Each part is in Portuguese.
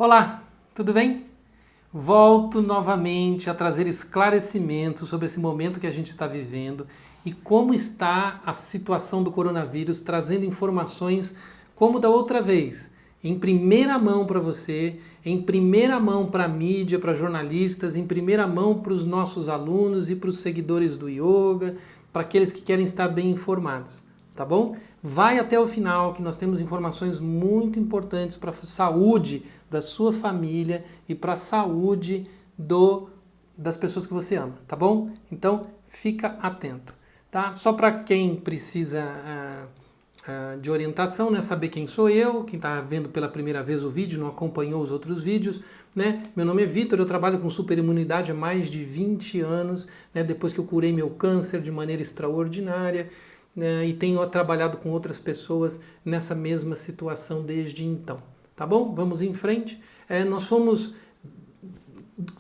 Olá, tudo bem? Volto novamente a trazer esclarecimentos sobre esse momento que a gente está vivendo e como está a situação do coronavírus, trazendo informações como da outra vez, em primeira mão para você, em primeira mão para a mídia, para jornalistas, em primeira mão para os nossos alunos e para os seguidores do yoga, para aqueles que querem estar bem informados, tá bom? Vai até o final que nós temos informações muito importantes para a saúde da sua família e para a saúde das pessoas que você ama, tá bom? Então fica atento, tá? Só para quem precisa de orientação, né? Saber quem sou eu, quem está vendo pela primeira vez o vídeo, não acompanhou os outros vídeos, né? Meu nome é Vitor, eu trabalho com superimunidade há mais de 20 anos, né? Depois que eu curei meu câncer de maneira extraordinária, né? E tenho trabalhado com outras pessoas nessa mesma situação desde então, tá bom? Vamos em frente. Nós fomos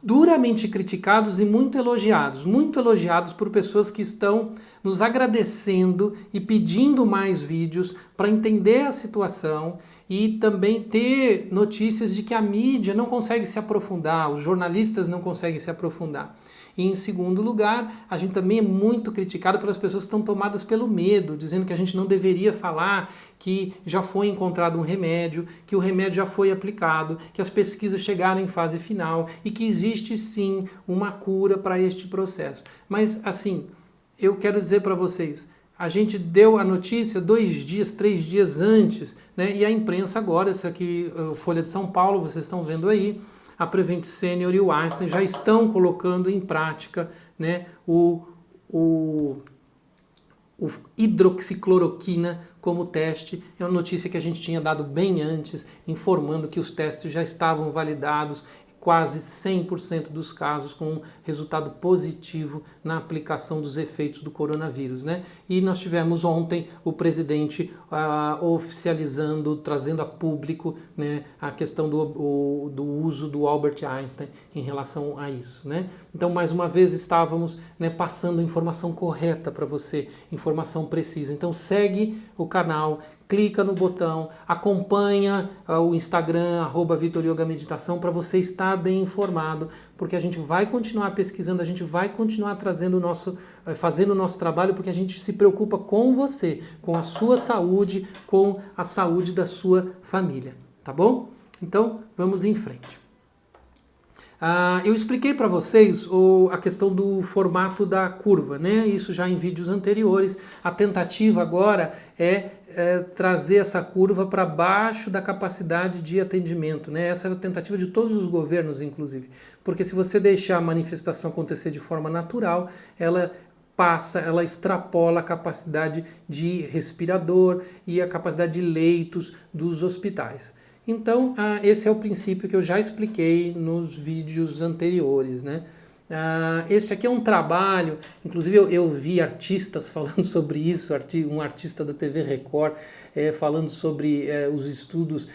duramente criticados e muito elogiados por pessoas que estão nos agradecendo e pedindo mais vídeos para entender a situação e também ter notícias de que a mídia não consegue se aprofundar, os jornalistas não conseguem se aprofundar. E em segundo lugar, a gente também é muito criticado pelas pessoas que estão tomadas pelo medo, dizendo que a gente não deveria falar que já foi encontrado um remédio, que o remédio já foi aplicado, que as pesquisas chegaram em fase final e que existe sim uma cura para este processo. Mas assim, eu quero dizer para vocês, a gente deu a notícia 2 dias, 3 dias antes, né? E a imprensa agora, isso aqui, Folha de São Paulo, vocês estão vendo aí, a Prevent Senior e o Einstein já estão colocando em prática, né, o hidroxicloroquina como teste. É uma notícia que a gente tinha dado bem antes, informando que os testes já estavam validados, quase 100% dos casos com resultado positivo na aplicação dos efeitos do coronavírus, né? E nós tivemos ontem o presidente oficializando, trazendo a público, né, a questão do uso do Albert Einstein em relação a isso, né? Então, mais uma vez, estávamos, né, passando a informação correta para você, informação precisa. Então, segue o canal, clica no botão, acompanha o Instagram, @VitorYogaMeditação, para você estar bem informado, porque a gente vai continuar pesquisando, a gente vai continuar fazendo o nosso trabalho, porque a gente se preocupa com você, com a sua saúde, com a saúde da sua família, tá bom? Então, vamos em frente. Eu expliquei para vocês a questão do formato da curva, né? Isso já em vídeos anteriores. A tentativa agora é trazer essa curva para baixo da capacidade de atendimento, né? Essa era a tentativa de todos os governos, inclusive. Porque se você deixar a manifestação acontecer de forma natural, ela extrapola a capacidade de respirador e a capacidade de leitos dos hospitais. Então, esse é o princípio que eu já expliquei nos vídeos anteriores, né? Esse aqui é um trabalho, inclusive eu vi artistas falando sobre isso, um artista da TV Record falando sobre os estudos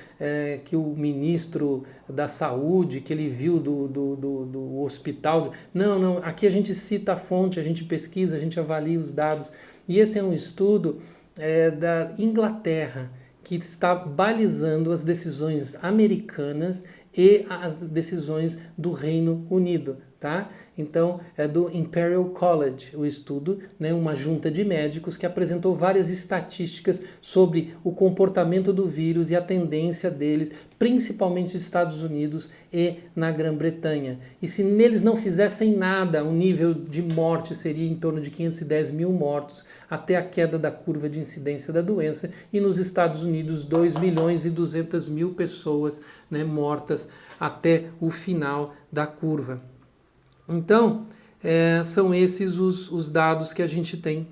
que o ministro da Saúde, que ele viu do hospital. Não, aqui a gente cita a fonte, a gente pesquisa, a gente avalia os dados. E esse é um estudo da Inglaterra, que está balizando as decisões americanas e as decisões do Reino Unido, tá? Então, é do Imperial College o estudo, né, uma junta de médicos que apresentou várias estatísticas sobre o comportamento do vírus e a tendência deles, principalmente nos Estados Unidos e na Grã-Bretanha. E se neles não fizessem nada, o nível de morte seria em torno de 510 mil mortos até a queda da curva de incidência da doença, e nos Estados Unidos 2.200.000 pessoas, né, mortas até o final da curva. Então, são esses os dados que a gente tem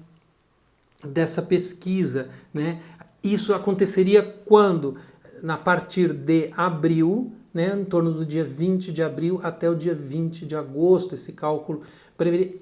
dessa pesquisa, né? Isso aconteceria quando? A partir de abril, né, em torno do dia 20 de abril até o dia 20 de agosto, esse cálculo,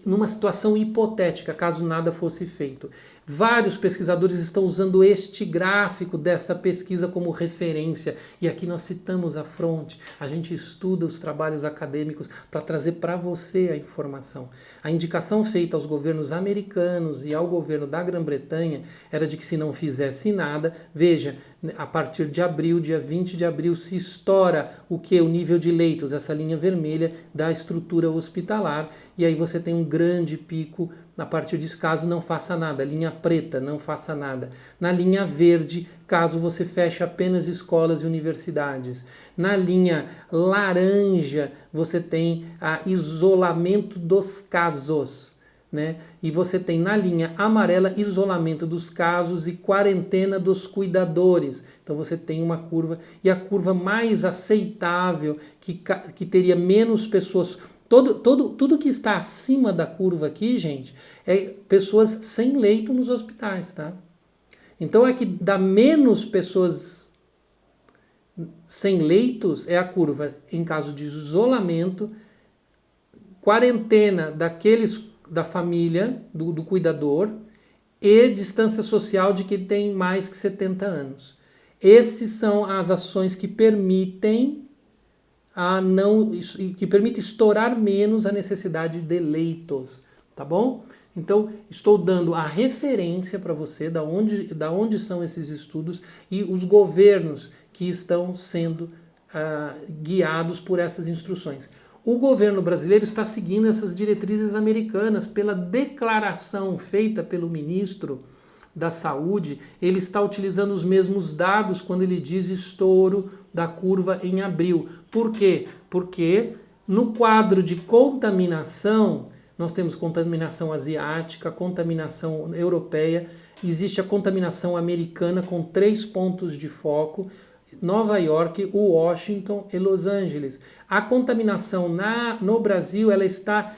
numa situação hipotética, caso nada fosse feito. Vários pesquisadores estão usando este gráfico dessa pesquisa como referência. E aqui nós citamos a fonte. A gente estuda os trabalhos acadêmicos para trazer para você a informação. A indicação feita aos governos americanos e ao governo da Grã-Bretanha era de que se não fizesse nada, veja, a partir de abril, dia 20 de abril, se estoura o que? O nível de leitos, essa linha vermelha da estrutura hospitalar, e aí você tem um grande pico a partir disso, caso não faça nada. Linha preta, não faça nada. Na linha verde, caso você feche apenas escolas e universidades. Na linha laranja, você tem isolamento dos casos, né? E você tem na linha amarela isolamento dos casos e quarentena dos cuidadores. Então você tem uma curva, e a curva mais aceitável, que teria menos pessoas. Tudo que está acima da curva aqui, gente, é pessoas sem leito nos hospitais, tá? Então é que dá menos pessoas sem leitos, é a curva em caso de isolamento, quarentena da família, do cuidador, e distância social de quem tem mais que 70 anos. Essas são as ações que permitem estourar menos a necessidade de leitos, tá bom? Então, estou dando a referência para você da onde são esses estudos e os governos que estão sendo guiados por essas instruções. O governo brasileiro está seguindo essas diretrizes americanas pela declaração feita pelo ministro da Saúde. Ele está utilizando os mesmos dados quando ele diz estouro da curva em abril. Por quê? Porque no quadro de contaminação, nós temos contaminação asiática, contaminação europeia, existe a contaminação americana com 3 pontos de foco: Nova York, Washington e Los Angeles. A contaminação no Brasil, ela está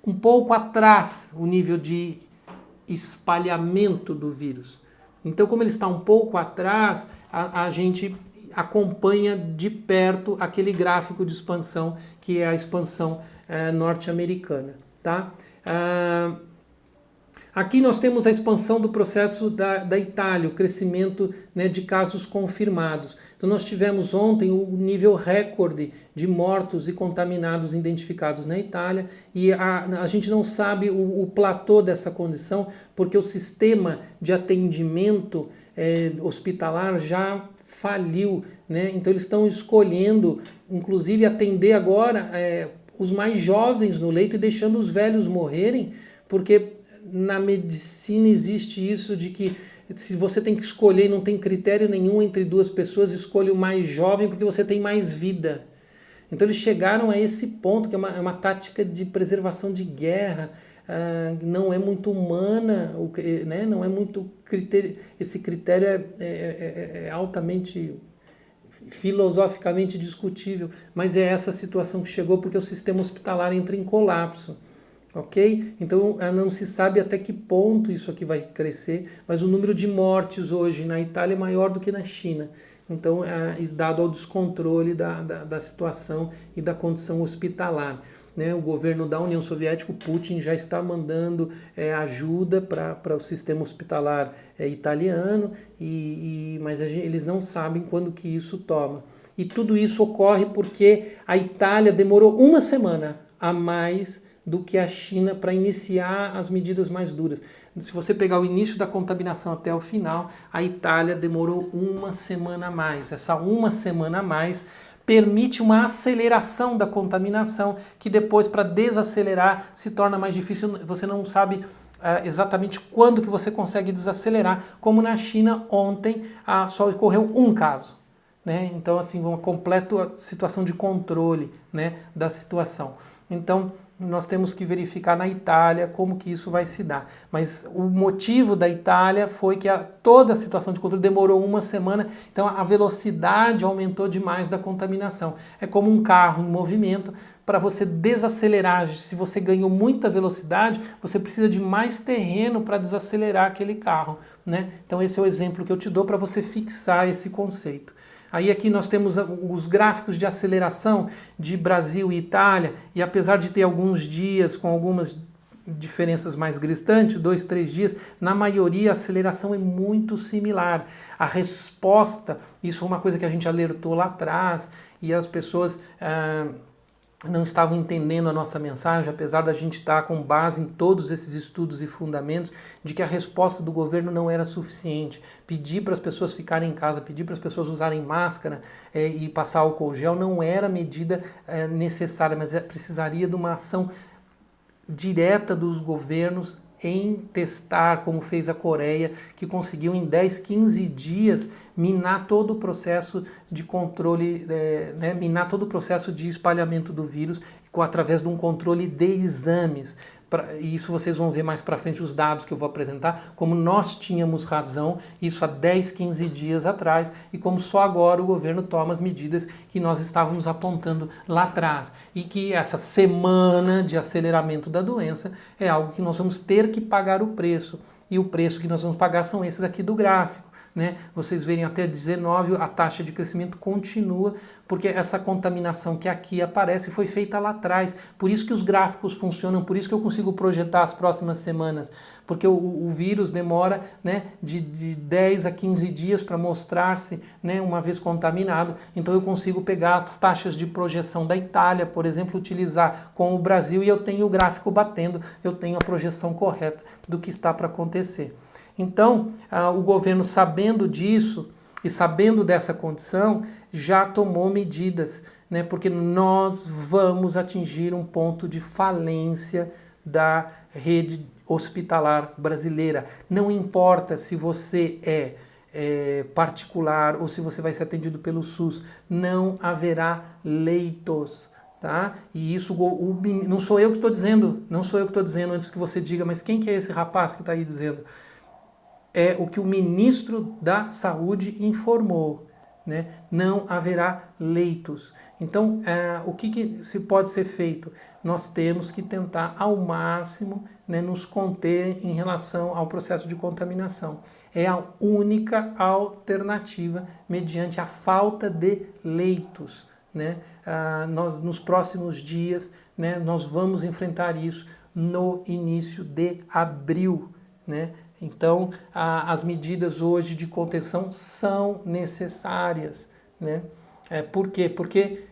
um pouco atrás, o nível de espalhamento do vírus. Então, como ele está um pouco atrás, a gente acompanha de perto aquele gráfico de expansão, que é a expansão norte-americana, tá? Aqui nós temos a expansão do processo da Itália, o crescimento, né, de casos confirmados. Então nós tivemos ontem o nível recorde de mortos e contaminados identificados na Itália, e a gente não sabe o platô dessa condição, porque o sistema de atendimento hospitalar já faliu, né? Então eles estão escolhendo, inclusive, atender agora os mais jovens no leito e deixando os velhos morrerem, porque na medicina existe isso de que se você tem que escolher e não tem critério nenhum entre duas pessoas, escolha o mais jovem porque você tem mais vida. Então eles chegaram a esse ponto, que é uma tática de preservação de guerra, não é muito humana, né? Não é muito critério. Esse critério é altamente, filosoficamente discutível, mas é essa situação que chegou porque o sistema hospitalar entra em colapso. Ok? Então não se sabe até que ponto isso aqui vai crescer, mas o número de mortes hoje na Itália é maior do que na China. Então, dado ao descontrole da situação e da condição hospitalar, né? O governo da União Soviética, o Putin, já está mandando ajuda para o sistema hospitalar italiano, mas eles não sabem quando que isso toma. E tudo isso ocorre porque a Itália demorou uma semana a mais do que a China para iniciar as medidas mais duras. Se você pegar o início da contaminação até o final, a Itália demorou uma semana a mais. Essa uma semana a mais permite uma aceleração da contaminação, que depois, para desacelerar, se torna mais difícil. Você não sabe exatamente quando que você consegue desacelerar, como na China ontem só ocorreu um caso, né? Então, assim, uma completa situação de controle, né, da situação. Então, nós temos que verificar na Itália como que isso vai se dar. Mas o motivo da Itália foi que toda a situação de controle demorou uma semana, então a velocidade aumentou demais da contaminação. É como um carro em movimento. Para você desacelerar, se você ganhou muita velocidade, você precisa de mais terreno para desacelerar aquele carro, né? Então esse é o exemplo que eu te dou para você fixar esse conceito. Aí aqui nós temos os gráficos de aceleração de Brasil e Itália, e apesar de ter alguns dias com algumas diferenças mais distantes, 2, 3 dias, na maioria a aceleração é muito similar. A resposta, isso é uma coisa que a gente alertou lá atrás, e as pessoas não estavam entendendo a nossa mensagem, apesar da gente estar com base em todos esses estudos e fundamentos, de que a resposta do governo não era suficiente. Pedir para as pessoas ficarem em casa, pedir para as pessoas usarem máscara e passar álcool gel não era medida necessária, mas precisaria de uma ação direta dos governos em testar, como fez a Coreia, que conseguiu em 10, 15 dias minar todo o processo de controle, minar todo o processo de espalhamento do vírus através de um controle de exames. E isso vocês vão ver mais para frente os dados que eu vou apresentar, como nós tínhamos razão, isso há 10, 15 dias atrás, e como só agora o governo toma as medidas que nós estávamos apontando lá atrás. E que essa semana de aceleramento da doença é algo que nós vamos ter que pagar o preço. E o preço que nós vamos pagar são esses aqui do gráfico. Vocês verem até 19, a taxa de crescimento continua, porque essa contaminação que aqui aparece foi feita lá atrás. Por isso que os gráficos funcionam, por isso que eu consigo projetar as próximas semanas, porque o vírus demora de 10 a 15 dias para mostrar-se uma vez contaminado. Então eu consigo pegar as taxas de projeção da Itália, por exemplo, utilizar com o Brasil, e eu tenho o gráfico batendo, eu tenho a projeção correta do que está para acontecer. Então, o governo, sabendo disso e sabendo dessa condição, já tomou medidas, porque nós vamos atingir um ponto de falência da rede hospitalar brasileira. Não importa se você é particular ou se você vai ser atendido pelo SUS, não haverá leitos. Tá? E isso não sou eu que estou dizendo, antes que você diga, mas quem que é esse rapaz que está aí dizendo? É o que o ministro da Saúde informou, Não haverá leitos. Então, o que se pode ser feito? Nós temos que tentar ao máximo nos conter em relação ao processo de contaminação. É a única alternativa mediante a falta de leitos. Nós, nos próximos dias, nós vamos enfrentar isso no início de abril. Então, as medidas hoje de contenção são necessárias. Por quê? Porque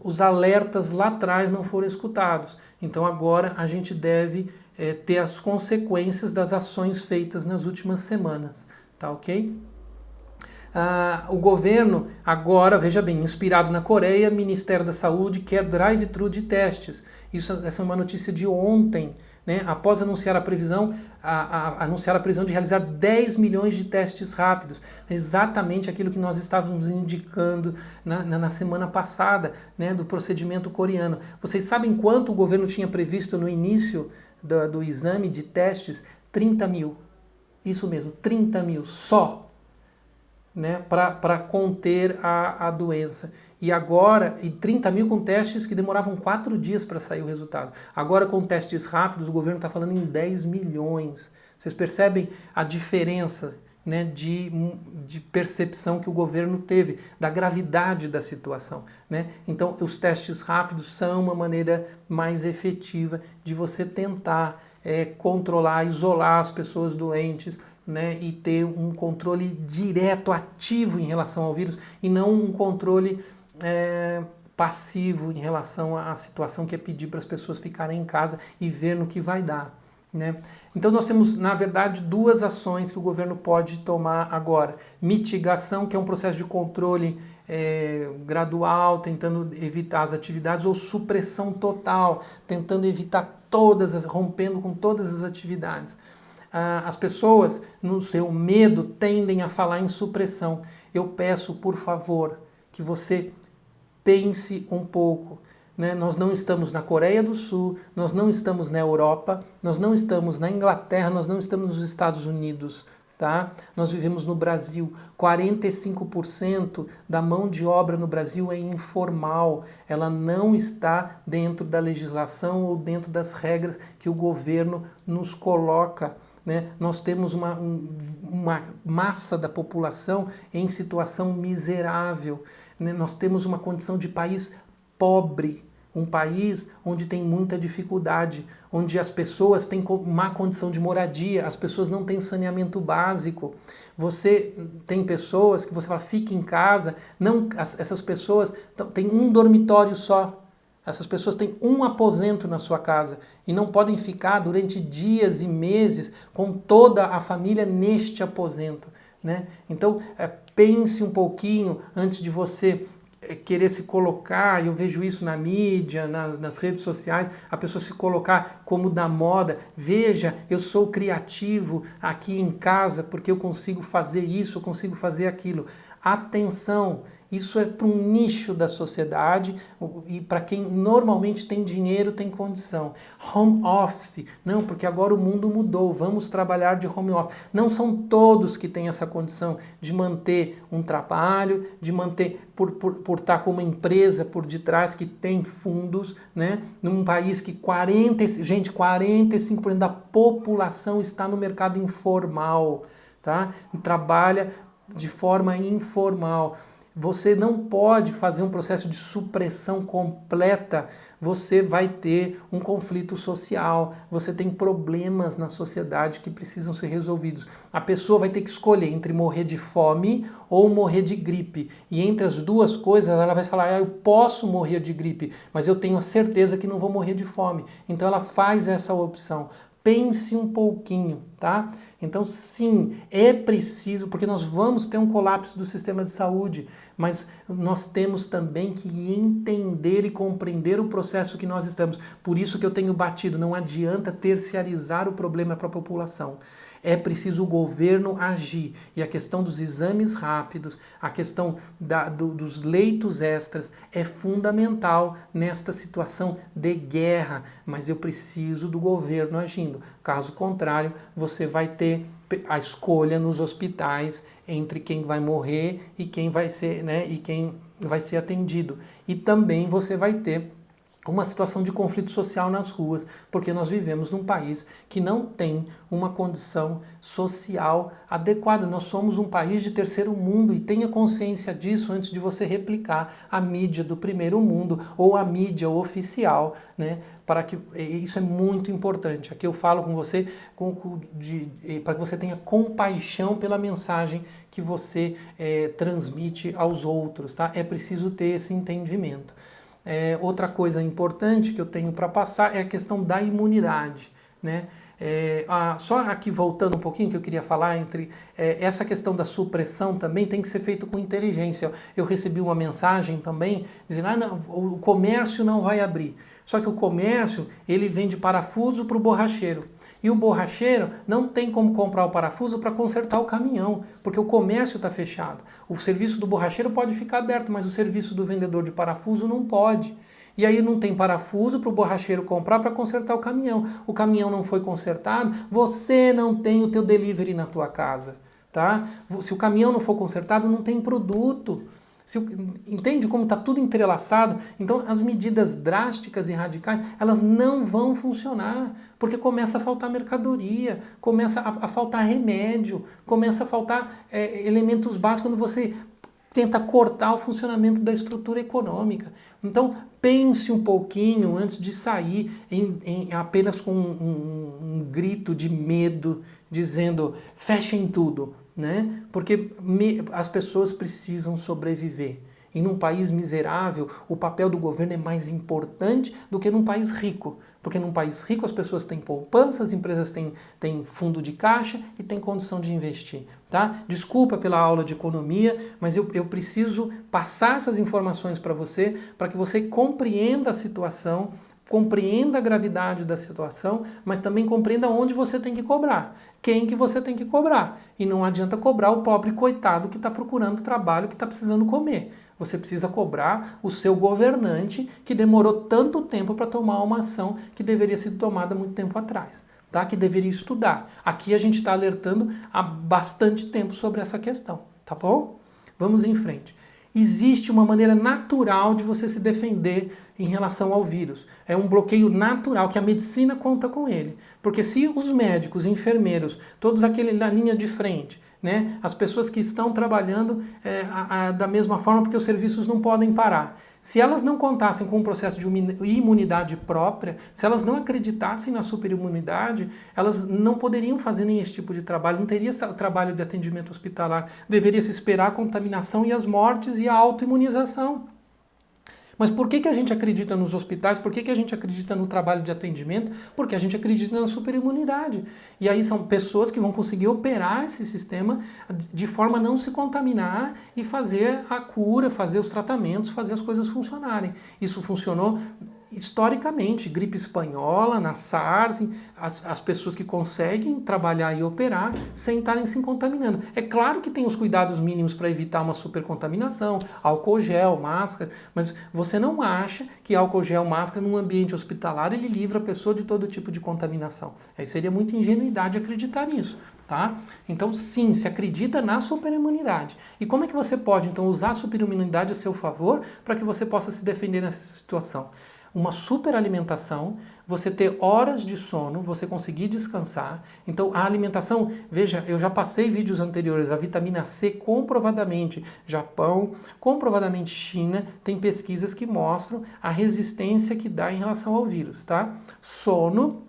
os alertas lá atrás não foram escutados. Então, agora a gente deve ter as consequências das ações feitas nas últimas semanas. Tá ok? O governo agora, veja bem, inspirado na Coreia, Ministério da Saúde quer drive-thru de testes. Essa é uma notícia de ontem. Após anunciar a previsão de realizar 10 milhões de testes rápidos, exatamente aquilo que nós estávamos indicando na semana passada, do procedimento coreano. Vocês sabem quanto o governo tinha previsto no início do exame de testes? 30 mil. Isso mesmo, 30 mil só. Para conter a doença. E agora, 30 mil com testes que demoravam 4 dias para sair o resultado. Agora, com testes rápidos, o governo está falando em 10 milhões. Vocês percebem a diferença de percepção que o governo teve, da gravidade da situação. Então, os testes rápidos são uma maneira mais efetiva de você tentar controlar, isolar as pessoas doentes, e ter um controle direto, ativo em relação ao vírus, e não um controle passivo em relação à situação que é pedir para as pessoas ficarem em casa e ver no que vai dar. Então nós temos, na verdade, duas ações que o governo pode tomar agora. Mitigação, que é um processo de controle gradual, tentando evitar as atividades, ou supressão total, tentando evitar rompendo com todas as atividades. As pessoas, no seu medo, tendem a falar em supressão. Eu peço, por favor, que você pense um pouco. Nós não estamos na Coreia do Sul, nós não estamos na Europa, nós não estamos na Inglaterra, nós não estamos nos Estados Unidos. Tá? Nós vivemos no Brasil. 45% da mão de obra no Brasil é informal. Ela não está dentro da legislação ou dentro das regras que o governo nos coloca. Nós temos uma massa da população em situação miserável. Nós temos uma condição de país pobre. um país onde tem muita dificuldade, onde as pessoas têm má condição de moradia, as pessoas não têm saneamento básico. Você tem pessoas que você fala, fique em casa, não, essas pessoas têm um dormitório só, essas pessoas têm um aposento na sua casa e não podem ficar durante dias e meses com toda a família neste aposento, né? Então, pense um pouquinho antes de você querer se colocar, eu vejo isso na mídia, nas redes sociais, a pessoa se colocar como da moda. Veja, eu sou criativo aqui em casa porque eu consigo fazer isso, eu consigo fazer aquilo. Atenção! Isso é para um nicho da sociedade e para quem normalmente tem dinheiro, tem condição. Home office, não, porque agora o mundo mudou, vamos trabalhar de home office. Não são todos que têm essa condição de manter um trabalho, de manter, por estar com uma empresa por detrás que tem fundos, né? Num país que 45% da população está no mercado informal, tá? Trabalha de forma informal. Você não pode fazer um processo de supressão completa, você vai ter um conflito social, você tem problemas na sociedade que precisam ser resolvidos. A pessoa vai ter que escolher entre morrer de fome ou morrer de gripe. E entre as duas coisas ela vai falar, eu posso morrer de gripe, mas eu tenho a certeza que não vou morrer de fome. Então ela faz essa opção. Pense um pouquinho, tá? Então sim, é preciso, porque nós vamos ter um colapso do sistema de saúde, mas nós temos também que entender e compreender o processo que nós estamos. Por isso que eu tenho batido, não adianta terciarizar o problema para a população. É preciso o governo agir. E a questão dos exames rápidos, a questão dos leitos extras é fundamental nesta situação de guerra. Mas eu preciso do governo agindo. Caso contrário, você vai ter a escolha nos hospitais entre quem vai morrer e quem vai ser, né, e quem vai ser atendido. E também você vai ter uma situação de conflito social nas ruas, porque nós vivemos num país que não tem uma condição social adequada. Nós somos um país de terceiro mundo e tenha consciência disso antes de você replicar a mídia do primeiro mundo ou a mídia oficial, né? Para que isso é muito importante. Aqui eu falo com você para que você tenha compaixão pela mensagem que você transmite aos outros, tá? É preciso ter esse entendimento. Outra coisa importante que eu tenho para passar é a questão da imunidade, né? Só aqui voltando um pouquinho que eu queria falar essa questão da supressão também tem que ser feito com inteligência. Eu recebi uma mensagem também dizendo, não, o comércio não vai abrir. Só que o comércio, ele vende parafuso para o borracheiro. E o borracheiro não tem como comprar o parafuso para consertar o caminhão, porque o comércio está fechado. O serviço do borracheiro pode ficar aberto, mas o serviço do vendedor de parafuso não pode. E aí não tem parafuso para o borracheiro comprar para consertar o caminhão. O caminhão não foi consertado, você não tem o teu delivery na tua casa, tá? Se o caminhão não for consertado, não tem produto. Entende como está tudo entrelaçado? Então as medidas drásticas e radicais, elas não vão funcionar, porque começa a faltar mercadoria, começa a faltar remédio, começa a faltar elementos básicos quando você tenta cortar o funcionamento da estrutura econômica. Então pense um pouquinho antes de sair apenas com um grito de medo, dizendo fechem tudo. Né? Porque as pessoas precisam sobreviver. E num país miserável, o papel do governo é mais importante do que num país rico. Porque num país rico as pessoas têm poupança, as empresas têm fundo de caixa e têm condição de investir. Tá? Desculpa pela aula de economia, mas eu preciso passar essas informações para você, para que você compreenda a situação, compreenda a gravidade da situação, mas também compreenda onde você tem que cobrar, quem que você tem que cobrar. E não adianta cobrar o pobre coitado que está procurando trabalho, que está precisando comer. Você precisa cobrar o seu governante que demorou tanto tempo para tomar uma ação que deveria ser tomada muito tempo atrás, tá? Que deveria estudar. Aqui a gente está alertando há bastante tempo sobre essa questão, tá bom? Vamos em frente. Existe uma maneira natural de você se defender em relação ao vírus. É um bloqueio natural, que a medicina conta com ele. Porque se os médicos, enfermeiros, todos aqueles na linha de frente, né, as pessoas que estão trabalhando da mesma forma, porque os serviços não podem parar. Se elas não contassem com um processo de imunidade própria, se elas não acreditassem na superimunidade, elas não poderiam fazer nem esse tipo de trabalho, não teria esse trabalho de atendimento hospitalar. Deveria se esperar a contaminação e as mortes e a autoimunização. Mas por que a gente acredita nos hospitais? Por que a gente acredita no trabalho de atendimento? Porque a gente acredita na superimunidade. E aí são pessoas que vão conseguir operar esse sistema de forma a não se contaminar e fazer a cura, fazer os tratamentos, fazer as coisas funcionarem. Isso funcionou historicamente, gripe espanhola, na SARS, as pessoas que conseguem trabalhar e operar sem estarem se contaminando. É claro que tem os cuidados mínimos para evitar uma supercontaminação, álcool gel, máscara, mas você não acha que álcool gel, máscara num ambiente hospitalar ele livra a pessoa de todo tipo de contaminação. Aí seria muita ingenuidade acreditar nisso. Tá? Então sim, se acredita na superimunidade. E como é que você pode então usar a superimunidade a seu favor para que você possa se defender nessa situação? Uma superalimentação, você ter horas de sono, você conseguir descansar. Então a alimentação, veja, eu já passei vídeos anteriores, a vitamina C comprovadamente, Japão, comprovadamente China, tem pesquisas que mostram a resistência que dá em relação ao vírus, tá? Sono,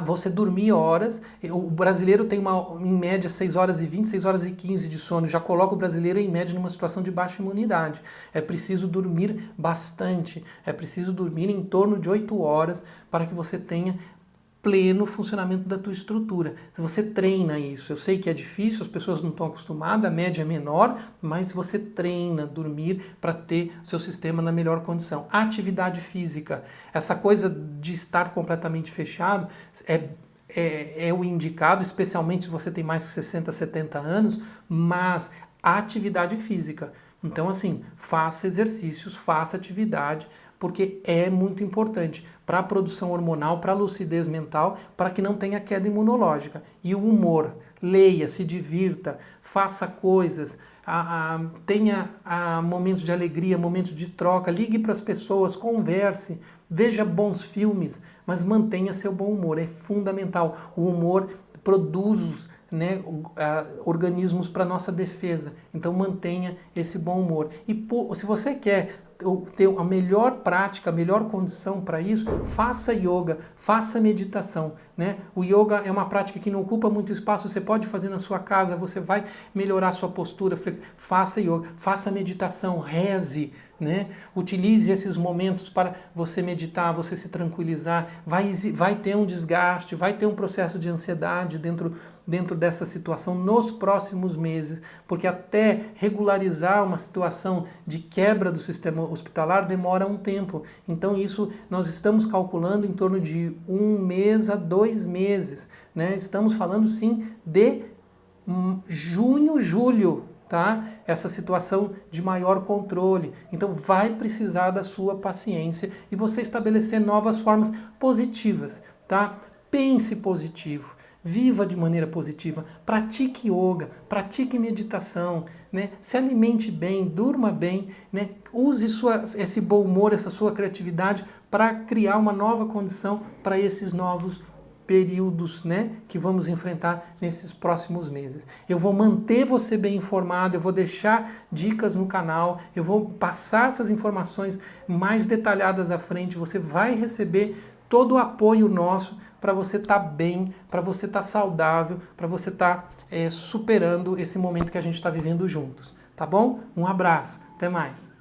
você dormir horas, o brasileiro tem em média 6 horas e 20, 6 horas e 15 de sono, já coloca o brasileiro em média numa situação de baixa imunidade. É preciso dormir bastante, é preciso dormir em torno de 8 horas para que você tenha pleno funcionamento da tua estrutura. Se você treina isso, eu sei que é difícil, as pessoas não estão acostumadas, a média é menor, mas você treina dormir para ter seu sistema na melhor condição. Atividade física, essa coisa de estar completamente fechado é o indicado, especialmente se você tem mais de 60, 70 anos, mas a atividade física. Então assim, faça exercícios, faça atividade, porque é muito importante para a produção hormonal, para a lucidez mental, para que não tenha queda imunológica. E o humor, leia, se divirta, faça coisas, tenha momentos de alegria, momentos de troca, ligue para as pessoas, converse, veja bons filmes, mas mantenha seu bom humor, é fundamental. O humor produz organismos para nossa defesa, então mantenha esse bom humor. E se você quer ter a melhor prática, a melhor condição para isso, faça yoga, faça meditação, né? O yoga é uma prática que não ocupa muito espaço, você pode fazer na sua casa, você vai melhorar a sua postura, faça yoga, faça meditação, reze, né? Utilize esses momentos para você meditar, você se tranquilizar, vai ter um desgaste, vai ter um processo de ansiedade dentro dessa situação nos próximos meses, porque até regularizar uma situação de quebra do sistema hospitalar demora um tempo. Então isso nós estamos calculando em torno de 1 mês a 2 meses, né? Estamos falando sim de junho, julho, tá? Essa situação de maior controle. Então vai precisar da sua paciência e você estabelecer novas formas positivas, tá? Pense positivo. Viva de maneira positiva, pratique yoga, pratique meditação, né? Se alimente bem, durma bem, né? Use esse bom humor, essa sua criatividade para criar uma nova condição para esses novos períodos, né, que vamos enfrentar nesses próximos meses. Eu vou manter você bem informado, eu vou deixar dicas no canal, eu vou passar essas informações mais detalhadas à frente, você vai receber todo o apoio nosso para você estar bem, para você estar saudável, para você estar superando esse momento que a gente está vivendo juntos. Tá bom? Um abraço, até mais.